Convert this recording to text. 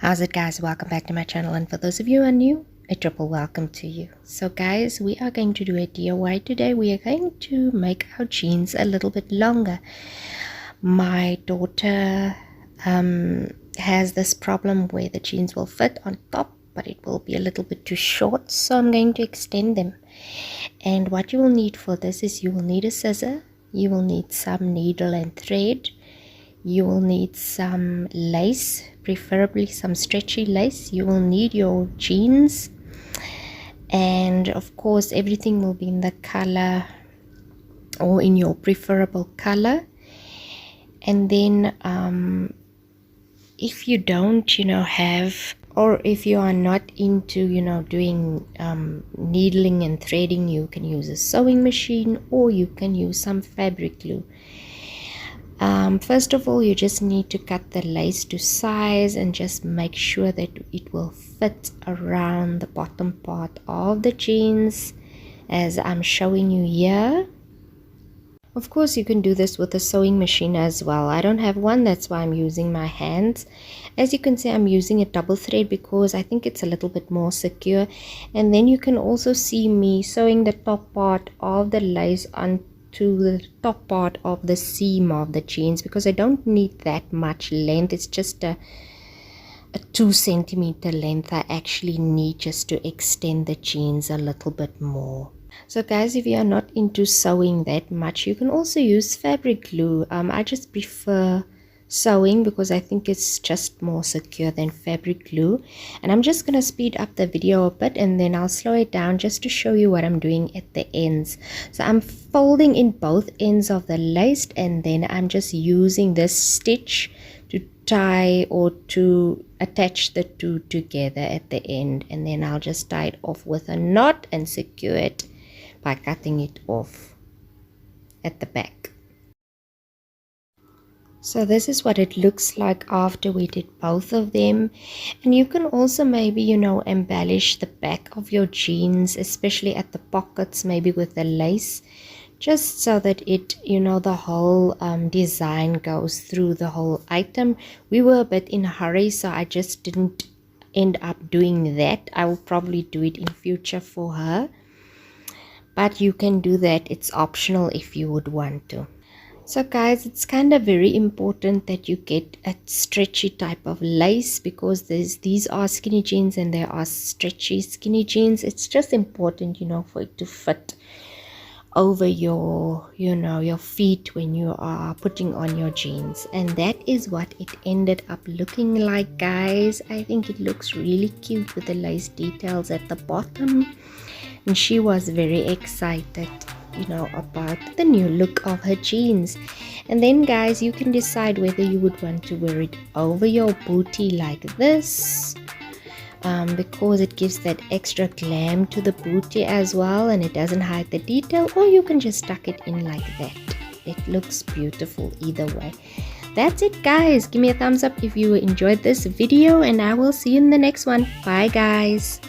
How's it, guys? Welcome back to my channel, and for those of you who are new, a triple welcome to you. So guys, we are going to do a DIY today. We are going to make our jeans a little bit longer. My daughter has this problem where the jeans will fit on top, but it will be a little bit too short, so I'm going to extend them. And what you will need for this is you will need a scissor, you will need some needle and thread, you will need some lace, preferably some stretchy lace, you will need your jeans, and of course everything will be in the color or in your preferable color. And then if you don't have, or if you are not into doing needling and threading, you can use a sewing machine or you can use some fabric glue. First of all, you just need to cut the lace to size and just make sure that it will fit around the bottom part of the jeans as I'm showing you here. Of course, you can do this with a sewing machine as well. I don't have one, that's why I'm using my hands. As you can see, I'm using a double thread because I think it's a little bit more secure. And then you can also see me sewing the top part of the lace onto the top part of the seam of the jeans, because I don't need that much length. It's just a 2 centimeter length I actually need just to extend the jeans a little bit more. So guys, if you are not into sewing that much, you can also use fabric glue. I just prefer sewing because I think it's just more secure than fabric glue. And I'm just going to speed up the video a bit and then I'll slow it down just to show you what I'm doing at the ends. So I'm folding in both ends of the lace, and then I'm just using this stitch to tie or to attach the two together at the end, and then I'll just tie it off with a knot and secure it by cutting it off at the back. So this is what it looks like after we did both of them. And you can also maybe embellish the back of your jeans, especially at the pockets, maybe with the lace, just so that it the whole design goes through the whole item. We were a bit in a hurry, so I just didn't end up doing that. I will probably do it in future for her, but you can do that. It's optional if you would want to. So guys, it's kind of very important that you get a stretchy type of lace, because these are skinny jeans and there are stretchy skinny jeans. It's just important for it to fit over your your feet when you are putting on your jeans. And that is what it ended up looking like, guys. I think it looks really cute with the lace details at the bottom, and she was very excited about the new look of her jeans. And then guys, you can decide whether you would want to wear it over your booty like this, because it gives that extra glam to the booty as well, and it doesn't hide the detail, or you can just tuck it in like that. It looks beautiful either way. That's it, guys. Give me a thumbs up if you enjoyed this video, and I will see you in the next one. Bye guys.